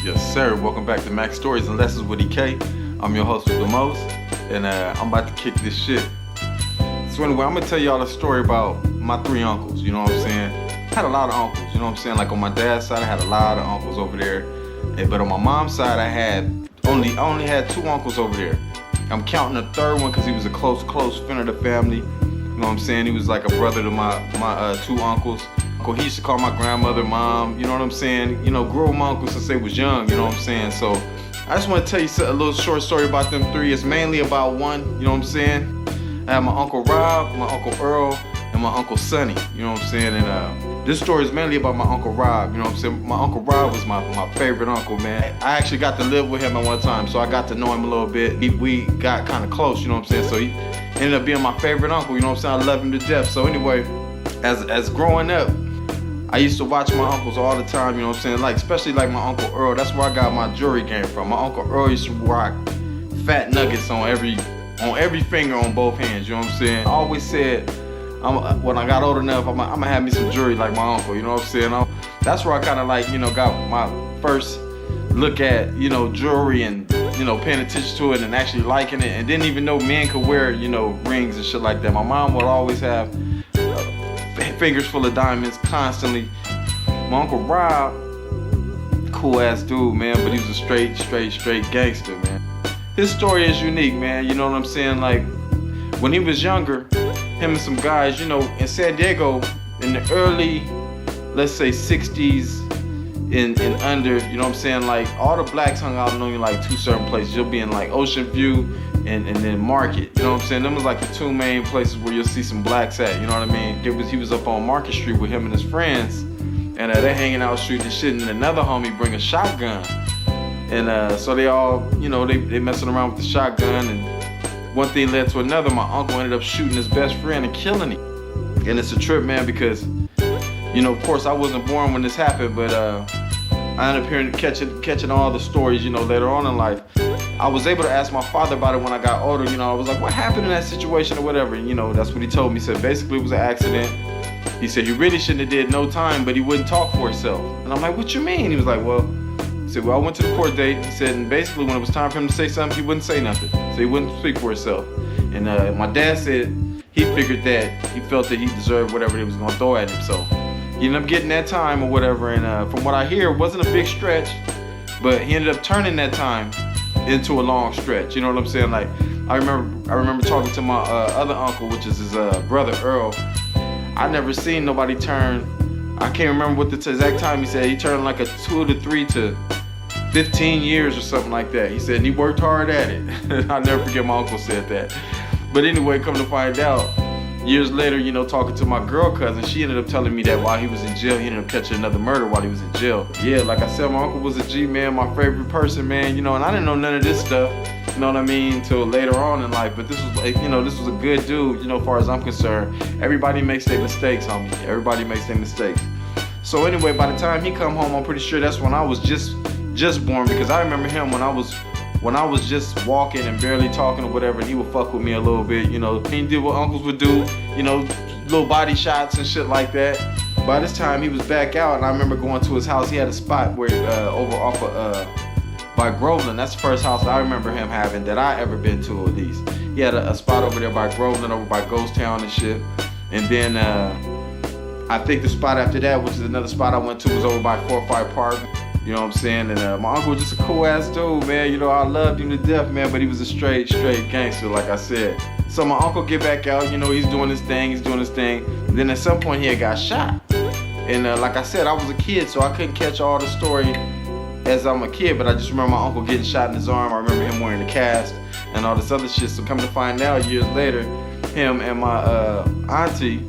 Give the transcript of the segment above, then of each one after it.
Yes, sir. Welcome back to Mack Stories and Lessons with EK. I'm your host with the most, and I'm about to kick this shit. So anyway, I'm gonna tell y'all a story about my three uncles. You know what I'm saying? I had a lot of uncles. You know what I'm saying? Like on my dad's side, I had a lot of uncles over there, but on my mom's side, I only had two uncles over there. I'm counting the third one because he was a close friend of the family. You know what I'm saying? He was like a brother to my two uncles. He used to call my grandmother mom, you know what I'm saying? You know, grew up with my uncle since they was young, you know what I'm saying? So I just want to tell you a little short story about them three. It's mainly about one, you know what I'm saying? I have my Uncle Rob, my Uncle Earl, and my Uncle Sonny, you know what I'm saying? And this story is mainly about my Uncle Rob, you know what I'm saying? My Uncle Rob was my favorite uncle, man. I actually got to live with him at one time, so I got to know him a little bit. We got kind of close, you know what I'm saying? So he ended up being my favorite uncle, you know what I'm saying? I love him to death. So anyway, as growing up, I used to watch my uncles all the time, you know what I'm saying? Like, especially like my Uncle Earl. That's where I got my jewelry game from. My Uncle Earl used to rock fat nuggets on every finger on both hands, you know what I'm saying? I always said, when I got old enough, I'm gonna have me some jewelry like my uncle, you know what I'm saying? That's where I kind of like, you know, got my first look at, you know, jewelry and, you know, paying attention to it and actually liking it, and didn't even know men could wear, you know, rings and shit like that. My mom would always have fingers full of diamonds constantly. My Uncle Rob, cool ass dude, man, but he was a straight gangster, man. His story is unique, man, you know what I'm saying? Like, when he was younger, him and some guys, you know, in San Diego, in the early, let's say 60s and under, you know what I'm saying? Like, all the blacks hung out in only like two certain places. You'll be in like Ocean View and then Market, you know what I'm saying? Them was like the two main places where you'll see some blacks at, you know what I mean? He was up on Market Street with him and his friends, and they hanging out shooting shit, and another homie bring a shotgun, and so they all, you know, they messing around with the shotgun, and one thing led to another. My uncle ended up shooting his best friend and killing him. And it's a trip, man, because, you know, of course I wasn't born when this happened, but I ended up hearing, catching all the stories, you know, later on in life. I was able to ask my father about it when I got older, you know. I was like, what happened in that situation or whatever? And, you know, that's what he told me. He said basically it was an accident. He said he really shouldn't have did no time, but he wouldn't talk for himself. And I'm like, what you mean? He was like, I went to the court date. He said, and basically when it was time for him to say something, he wouldn't say nothing. So he wouldn't speak for himself. And my dad said he figured that he felt that he deserved whatever they was gonna throw at him. So he ended up getting that time or whatever. And from what I hear, it wasn't a big stretch, but he ended up turning that time into a long stretch, you know what I'm saying? Like, I remember talking to my other uncle, which is his brother Earl. I never seen nobody turn, I can't remember what the exact time he said, he turned like a 2 to 3 to 15 years or something like that. He said, and he worked hard at it. I'll never forget my uncle said that. But anyway, come to find out, years later, you know, talking to my girl cousin, she ended up telling me that while he was in jail, he ended up catching another murder while he was in jail. Yeah, like I said, my uncle was a G, man, my favorite person, man, you know, and I didn't know none of this stuff, you know what I mean, till later on in life. But this was like, you know, this was a good dude, you know, as far as I'm concerned. Everybody makes their mistakes, homie. Everybody makes their mistakes. So anyway, by the time he come home, I'm pretty sure that's when I was just born, because I remember him when I was just walking and barely talking or whatever, and he would fuck with me a little bit, you know. He did what uncles would do, you know, little body shots and shit like that. By this time, he was back out, and I remember going to his house. He had a spot where over off of by Groveland. That's the first house I remember him having that I ever been to, at least. He had a spot over there by Groveland, over by Ghost Town and shit. And then I think the spot after that, which is another spot I went to, was over by 4-5 Park. You know what I'm saying? And my uncle was just a cool ass dude, man. You know, I loved him to death, man, but he was a straight gangster, like I said. So my uncle get back out, you know, he's doing his thing. And then at some point he had got shot. And like I said, I was a kid, so I couldn't catch all the story as I'm a kid, but I just remember my uncle getting shot in his arm. I remember him wearing a cast and all this other shit. So come to find out, years later, him and my auntie,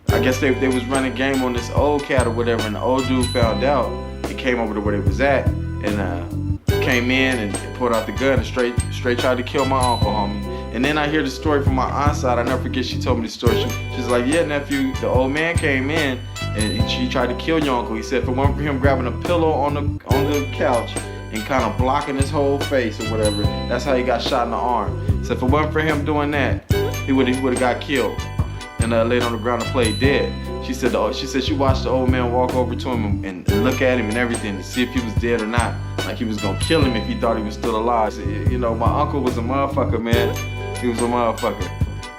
I guess they was running game on this old cat or whatever, and the old dude found out. He came over to where they was at and came in and pulled out the gun and straight tried to kill my uncle, homie. And then I hear the story from my aunt's side. I never forget, she told me the story. She's like, yeah, nephew, the old man came in and he tried to kill your uncle. He said for one, for him grabbing a pillow on the couch and kind of blocking his whole face or whatever, that's how he got shot in the arm. So if it wasn't for him doing that, he would have got killed and laid on the ground and played dead. She said she watched the old man walk over to him and look at him and everything to see if he was dead or not. Like he was gonna kill him if he thought he was still alive. So, you know, my uncle was a motherfucker, man. He was a motherfucker.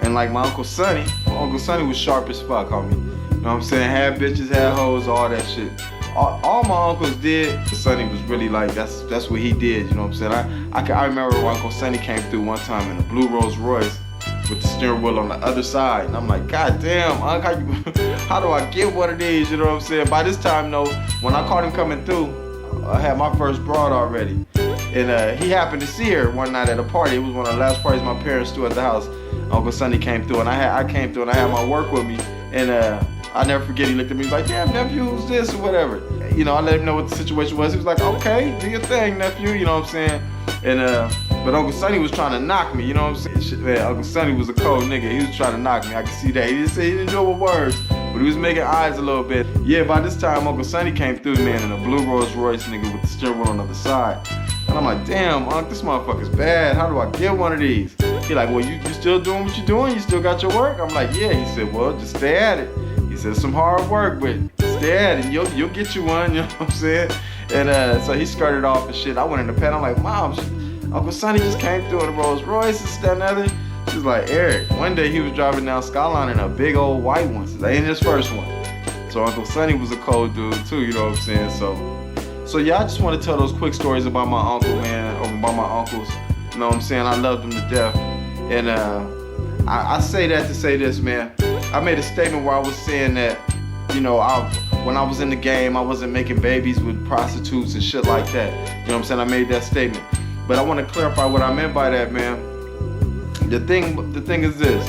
And like my Uncle Sonny was sharp as fuck, homie. You know what I'm saying? Had bitches, had hoes, all that shit. All my uncles did. Sonny was really like, that's what he did, you know what I'm saying? I remember when Uncle Sonny came through one time in a blue Rolls Royce with the steering wheel on the other side. And I'm like, God damn, Unc, how do I get one of these, you know what I'm saying? By this time, though, when I caught him coming through, I had my first broad already. And he happened to see her one night at a party. It was one of the last parties my parents threw at the house. Uncle Sonny came through, and I came through, and I had my work with me. And I never forget, he looked at me like, damn, nephew, who's this, or whatever. You know, I let him know what the situation was. He was like, okay, do your thing, nephew, you know what I'm saying? And but Uncle Sonny was trying to knock me, you know what I'm saying? Shit, man, Uncle Sonny was a cold nigga. He was trying to knock me. I could see that. He didn't do it with words, but he was making eyes a little bit. Yeah, by this time, Uncle Sonny came through, man, in a blue Rolls Royce, nigga, with the steering wheel on the other side. And I'm like, damn, Unc, this motherfucker's bad. How do I get one of these? He like, well, you still doing what you're doing? You still got your work? I'm like, yeah. He said, well, just stay at it. He said, some hard work, but stay at it. You'll get you one, you know what I'm saying? And so he skirted off and shit. I went in the pen. I'm like, Mom, Uncle Sonny just came through in a Rolls Royce, this, that, and other. She's like, Eric, one day he was driving down Skyline in a big old white one. That ain't his first one. So Uncle Sonny was a cold dude too, you know what I'm saying? So yeah, I just want to tell those quick stories about my uncle, man, or about my uncles. You know what I'm saying? I love them to death. And I say that to say this, man. I made a statement where I was saying that, you know, when I was in the game, I wasn't making babies with prostitutes and shit like that. You know what I'm saying? I made that statement. But I want to clarify what I meant by that, man. The thing is this.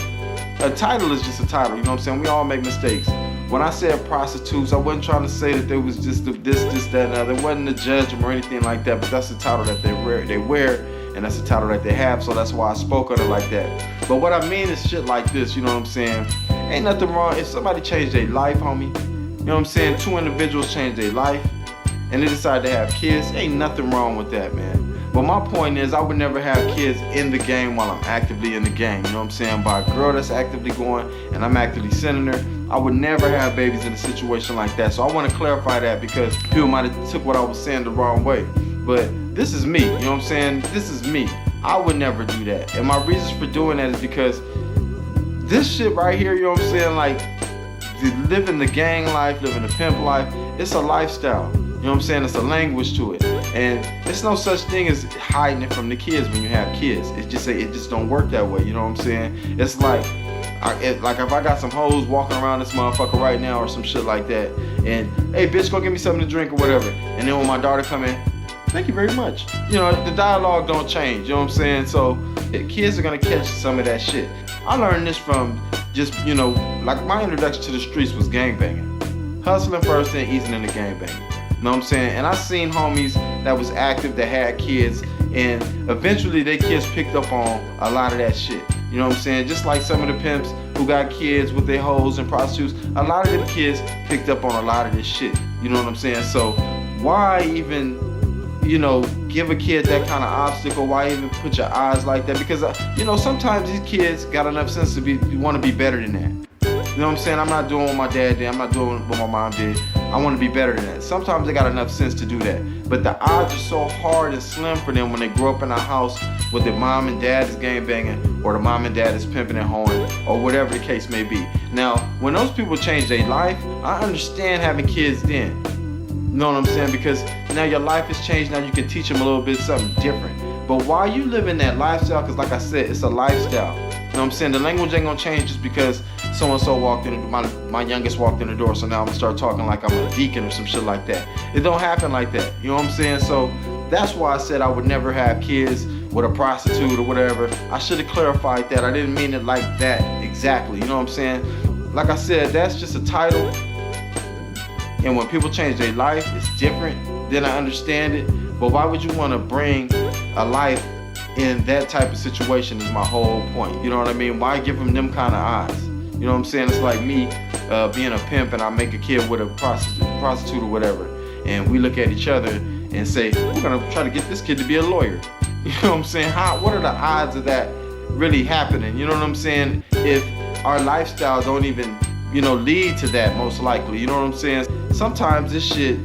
A title is just a title, you know what I'm saying? We all make mistakes. When I said prostitutes, I wasn't trying to say that there was just this, that, and other. It wasn't to judge them or anything like that, but that's the title that they wear, and that's the title that they have, so that's why I spoke on it like that. But what I mean is shit like this, you know what I'm saying? Ain't nothing wrong if somebody changed their life, homie. You know what I'm saying? Two individuals changed their life, and they decided to have kids. Ain't nothing wrong with that, man. But my point is, I would never have kids in the game while I'm actively in the game. You know what I'm saying? By a girl that's actively going and I'm actively sending her, I would never have babies in a situation like that. So I want to clarify that because people might have took what I was saying the wrong way. But this is me, you know what I'm saying? This is me. I would never do that. And my reasons for doing that is because this shit right here, you know what I'm saying? Like, living the gang life, living the pimp life, it's a lifestyle. You know what I'm saying? It's a language to it. And it's no such thing as hiding it from the kids when you have kids. It just don't work that way. You know what I'm saying? It's like if I got some hoes walking around this motherfucker right now or some shit like that, and hey bitch, go get me something to drink or whatever. And then when my daughter come in, thank you very much. You know, the dialogue don't change. You know what I'm saying? So kids are gonna catch some of that shit. I learned this from just, you know, like my introduction to the streets was gangbanging. Hustling first, then easing into gangbanging. You know what I'm saying? And I seen homies that was active, that had kids, and eventually their kids picked up on a lot of that shit. You know what I'm saying? Just like some of the pimps who got kids with their hoes and prostitutes, a lot of them kids picked up on a lot of this shit. You know what I'm saying? So why even, you know, give a kid that kind of obstacle? Why even put your eyes like that? Because, you know, sometimes these kids got enough sense to want to be better than that. You know what I'm saying? I'm not doing what my dad did. I'm not doing what my mom did. I want to be better than that. Sometimes they got enough sense to do that. But the odds are so hard and slim for them when they grow up in a house where the mom and dad is gangbanging or the mom and dad is pimping and hoeing or whatever the case may be. Now, when those people change their life, I understand having kids then. You know what I'm saying? Because now your life has changed. Now you can teach them a little bit something different. But while you live in that lifestyle, because like I said, it's a lifestyle. You know what I'm saying? The language ain't gonna change just because so-and-so walked in, my youngest walked in the door, so now I'm gonna start talking like I'm a deacon or some shit like that. It don't happen like that. You know what I'm saying? So that's why I said I would never have kids with a prostitute or whatever. I should have clarified that. I didn't mean it like that exactly. You know what I'm saying? Like I said, that's just a title. And when people change their life, it's different. Then I understand it. But why would you want to bring a life in that type of situation is my whole point. You know what I mean? Why give them kind of eyes? You know what I'm saying? It's like me being a pimp and I make a kid with a prostitute or whatever. And we look at each other and say, we're going to try to get this kid to be a lawyer. You know what I'm saying? What are the odds of that really happening? You know what I'm saying? If our lifestyle don't even, you know, lead to that most likely. You know what I'm saying? Sometimes this shit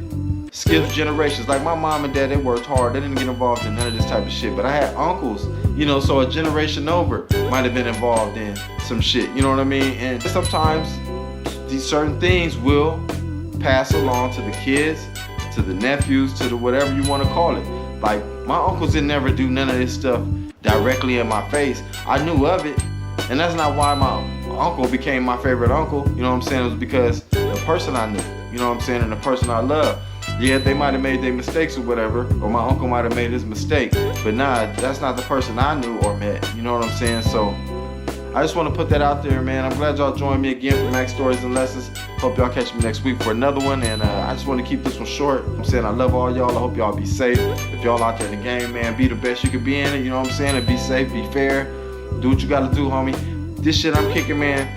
skips generations. Like my mom and dad, they worked hard. They didn't get involved in none of this type of shit. But I had uncles, you know, so a generation over might have been involved in some shit. You know what I mean? And sometimes these certain things will pass along to the kids, to the nephews, to the whatever you want to call it. Like my uncles didn't never do none of this stuff directly in my face. I knew of it, and that's not why my uncle became my favorite uncle. You know what I'm saying? It was because the person I knew, you know what I'm saying, and the person I loved. Yeah, they might have made their mistakes or whatever, or my uncle might have made his mistake, but nah, that's not the person I knew or met. You know what I'm saying? So I just want to put that out there, man. I'm glad y'all joined me again for Mack Stories and Lessons. Hope y'all catch me next week for another one. And I just want to keep this one short. I'm saying I love all y'all. I hope y'all be safe. If y'all out there in the game, man, be the best you could be in it. You know what I'm saying? And be safe, be fair. Do what you got to do, homie. This shit I'm kicking, man,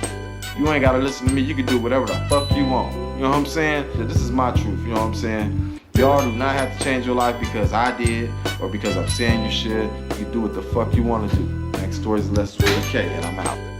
you ain't got to listen to me. You can do whatever the fuck you want. You know what I'm saying? This is my truth. You know what I'm saying? Y'all do not have to change your life because I did or because I'm saying you should. You do what the fuck you want to do. Mack Stories and Lessons with a K, and I'm out.